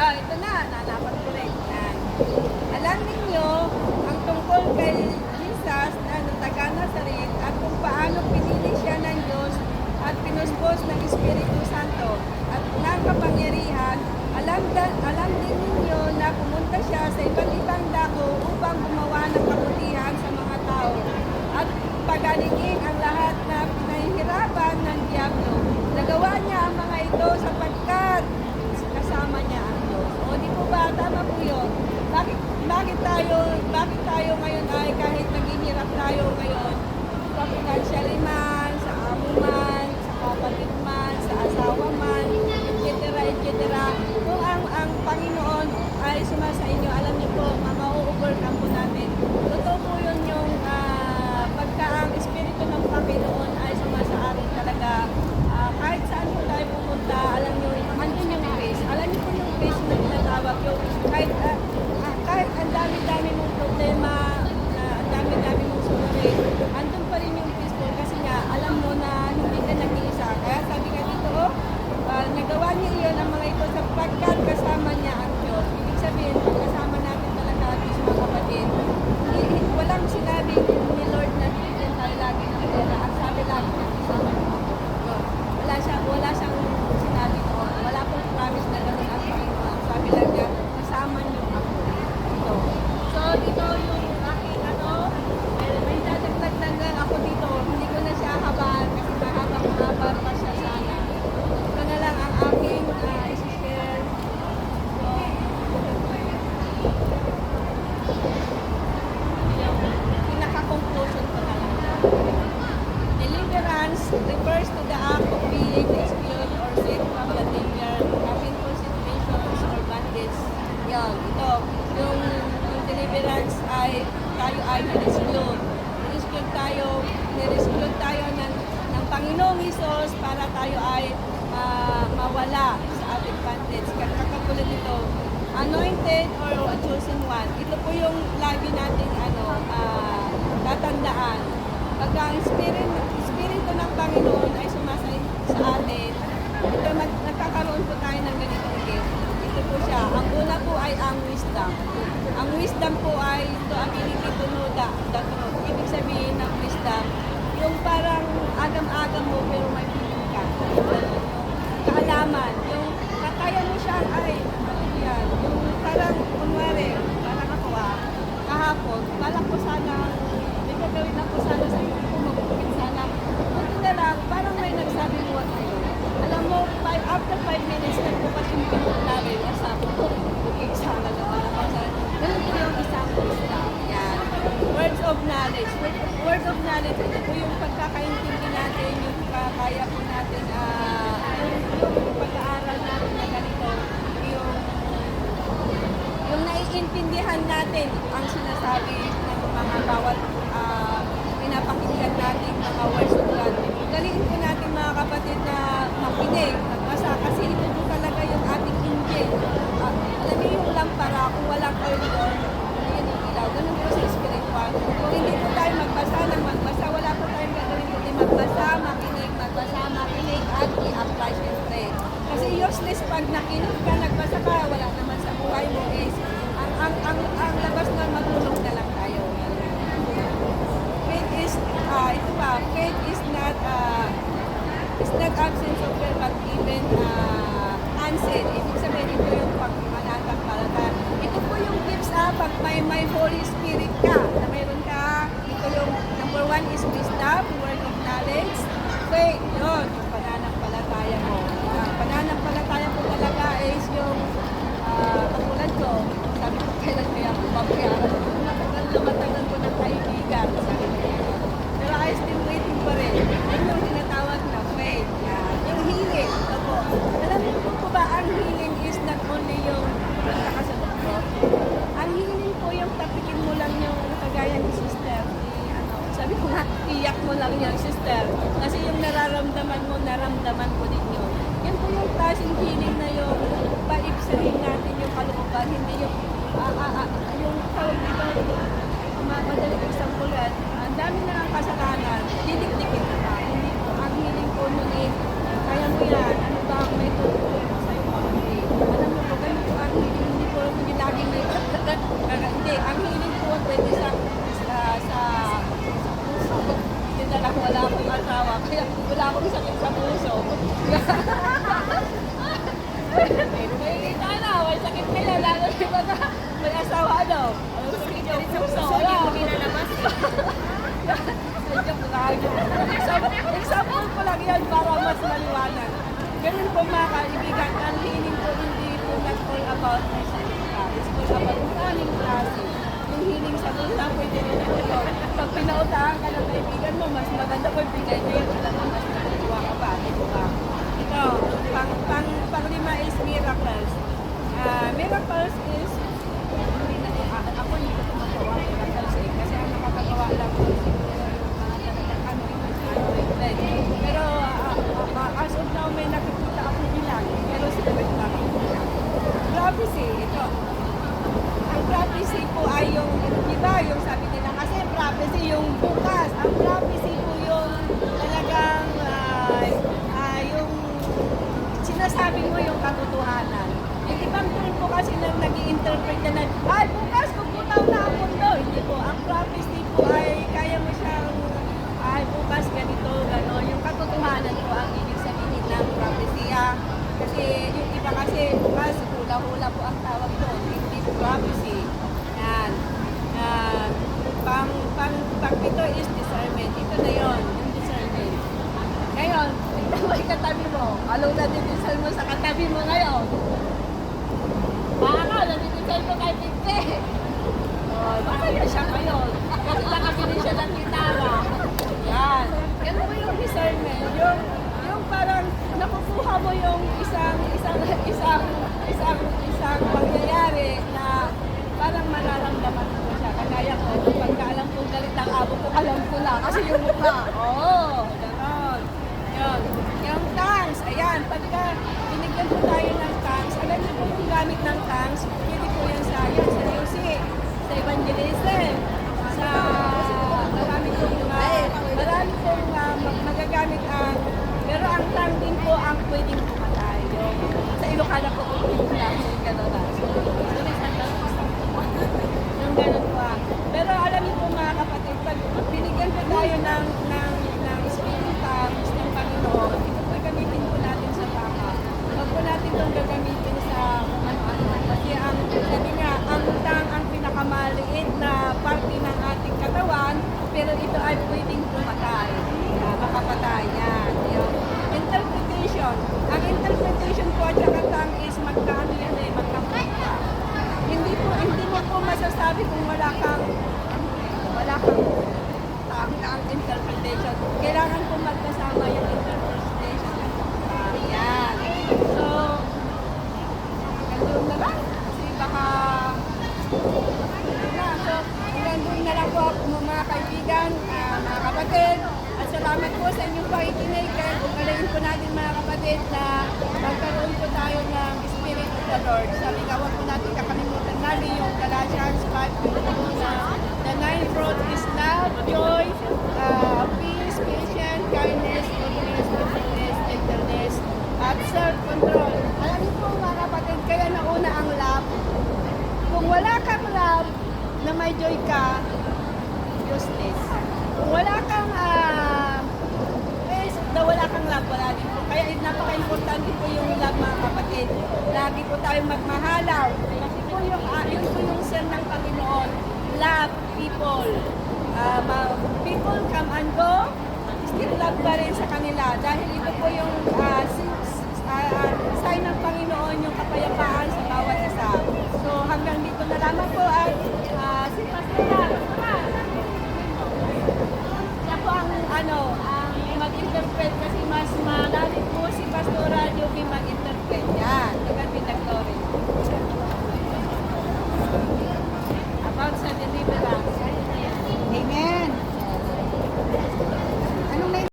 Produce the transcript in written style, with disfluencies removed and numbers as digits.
Ito na, nanapan ko rin. Yan. Alam ninyo, ang tungkol kay Jesus na taga Nazaret at kung paano pinili siya ng Diyos at pinuspos ng Espiritu Santo at ng kapangyarihan, alam din ninyo na pumunta siya sa iba't ibang dako upang gumawa ng kabutihan sa mga tao at pagalingin ang lahat na pinahihirapan ng Diablo. Nagawa niya ang mga ito sapagkat kasama niya ang Diyos. O di po ba? Tama po yun. Bakit tayo ngayon ay kahit naghihirap tayo ngayon sa financially man, sa amo man, sa kapatid man, sa asawa man, etc. Kung ang Panginoon ay sumasa inyo, alam niyo po, ma-overcome po natin. Totoo po yun yung pagka ang Espiritu ng Panginoon ay sumasa atin talaga. Kahit saan po tayo pumunta, alam niyo, andun yung grace. Alam niyo po yung grace na tinatawag yung kahit ang dami-dami mong problema, ang dami-dami mong suluhin, andun pa rin yung grace po kasi nga, alam mo na hindi ka nag-iisa. Kaya sabi nga dito, nagawa niya iyon ang mga ito sapagkat kasama niya ang Diyos. Ibig sabihin, pag kasama natin talaga ang Diyos, mga kapatid, walang sinabi ni Lord na bigyan tayo lagi ng pera. Ang sabi lagi na kasama niya ako. Wala siyang sinabi noon. Wala pong promise na gano'n ang Panginoon. Ang sabi lang niya, kasama niyo ako. Ito. So, dito yung aking may dadagdag lang ako dito. Hindi ko na siya habaan kasi mahaba pa siya sana. Ito na lang ang aking isi-share. Pinaka-conclusion ko na lang. Deliverance refers to the act of being rescued or saved from the danger, painful situations or bondage. Yan, ito. Yung deliverance ay tayo ay nirescue. Nirescue tayo ng Panginoong Hesus para tayo ay mawala sa ating bondage. Kakatulad nito, anointed or chosen one. Ito po yung lagi nating tatandaan. Pagka ang Espiritu ng Panginoon ay sumasay sa atin, ito nagkakaroon po tayo ng ganitong gift. Ito po siya. Ang una po ay ang wisdom. Ang wisdom po ay the ability to know the truth. Ibig sabihin ng wisdom, yung parang agam-agam mo pero may piling ka. Kaalaman, yung kaya mo siya ay, yan, yung parang kunwari, parang ako kahapon, balak ko sana, may gagawin ako sana sa iyo, magpupin sana. Buti na lang, parang may nagsabi mo tayo. Alam mo, after 5 minutes, nagbukas yung pinag namin, nasabi ko, okay, sana naman ako. Ganun po yung isang wisdom. Yan. Words of knowledge. Words of knowledge, ito po yung pagkakaintindi natin, yung kaya po natin, yung pag-aaral natin na ganito, yung naiintindihan natin ang sinasabi ng mga bawat pinapakinggan natin mga words of God. Galing po natin mga kapatid na makinig, magbasa kasi ito po talaga yung ating engine. Alam niyo yung lampara, kung walang oil doon, yun yung ilaw. Ganun po sa spiritual. Kung hindi po tayo magbasa ng magbasa, wala po tayong gagawin kundi magbasa, makinig, at i-apply siyempre. Kasi useless pag nakinig ka, nagbasa ka, wala naman sa buhay mo is, ang labas na matulog na lang tayo. Faith is, faith is not absence of prayer, but even answer. Ibig sabihin, ito yung pagmananampalataya. Ito po yung tips pag may Holy Spirit ka, na mayroon ka, ito yung number 1 is wisdom, word of knowledge, faith, yun, yung pananampalataya mo. Ang pananampalataya po talaga is yung katulad ko, sabi ko kailan kaya ako babayaran. Matagal ko ng kaibigan, sabi ko yun. Pero I still waiting pa rin. Yun yung tinatawag na faith. Yung healing. kasing healing na yung paibsahin natin yung kalooban, hindi yung yung tawag dito, madaling example, ang dami na ang kasalanan, didikdikin na ka. Hindi po, ang healing po nun eh, kaya mo yan, ano ba ang may tutulong mo sa'yo? Okay. Alam mo po, ganito ang healing, hindi po hindi laging may, hindi, ang healing po pwede sa puso. Hindi na lang wala akong asawa, kaya wala akong sakit sa puso. May na, may sakit kayo, lalo yung mga may asawa, ano? Ano sakit yung puso? Wala. Joke lang. Example ko lang yan para mas maliwanag. Ganun po mga kaibigan, ang healing po hindi po not all about resulta. It's all about maraming klase. Yung healing sa puso, pwede rin ito yun. Pag pinautahan ka ng kaibigan mo, mas maganda po bigay niya yun. Alam mo, mas natutuwa ka ba? Diba? Ito, pang-lima is miracles. Miracles is, ako hindi ko magawa miracles eh. Kasi ang nakakagawa lang ko pero as of now may nakikita ako bilang pero secret lang. Prophecy, ito. Ang prophecy po ay yung, iba yung sabi nila kasi prophecy yung bukas. Ang prophecy po yung talagang yung sinasabi mo yung katotohanan. Yung ibang tool po kasi nang nag-i-interpret na ay bukas magbutaw na ang mundo. Hindi po. Ang prophecy po ay kaya mo siyang ay bukas ganito, gano'n. Yung katotohanan po ang ibig sabihin ng propesya. Kasi yung iba kasi bukas, hula-hula po ang tawag doon. Hindi po prophecy. Yan. Pang ito is discernment. Ito na yon yung discernment. Ngayon, ito mo ikatabi mo. Alaw na didiscern mo sa katabi mo ngayon. Baka, nadidiscern mo kay Pinke. Baka yan siya ngayon. Kasi nakabili siya ng gitara. Yan. Yan po yung discernment. Yung parang nakukuha mo yung isang pangyayari na parang mararamdaman mo siya. Kagaya ko, pagka alam kong galit ang abo ko, alam ko na. Kasi yung mukha. Oo, gano'n. Yun. Yung tongues, ayan, pagka binigyan po tayo ng tongues, alam niyo po yung gamit ng tongues, pwede po yan sa music, sa evangelism, sa marami pong magagamit pero ang tongue din po ang pwedeng pumatay. Sa Ilocana po kung yung gano'n na. Yung gano'n po. Pero alam niyo po mga kapatid, pag binigyan po tayo ng spirit tongues ng Panginoon, ito po gamitin po natin sa tama. Huwag po natin itong gagamitin sa ano-ano. Kasi sabi nga, ang tongue ang pinakamaliit na parte ng ating katawan, pero ito ay pwedeng pumatay. Makapatay yan. Yung interpretation. Ang interpretation po at saka tongue is magkaano yan eh, magkapunta. Hindi mo po masasabi kung wala kang tongue ang interpretation. Kailangan po magkasama yung interpretation at yan. So, hanggang doon na lang. Kasi baka so, hanggang doon na lang po mga kaibigan, mga kapatid. At salamat po sa inyong pakikinig. Kaya ugalayin po natin mga kapatid na magkaroon po tayo ng Spirit of the Lord. Sabi nga, huwag po natin kakalimutan natin yung Galatians 5:22 na the nine fruit is love, joy, peace, patience, kindness, goodness, faithfulness, gentleness, at self-control. Alam niyo po mga kapatid, kaya nauna ang love. Kung wala kang love na may joy ka, useless. Kung wala kang wala kang love, wala din po. Kaya napaka-importante po yung love mga kapatid. Lagi po tayong magmahalaw. Kasi po yun po yung sin ng Panginoon. Love people. People come and go, still love pa rin sa kanila. Dahil ito po yung sign ng Panginoon, yung kapayapaan sa bawat isa. So hanggang dito na lamang po ay si Pastor siya po ang mag-interpret kasi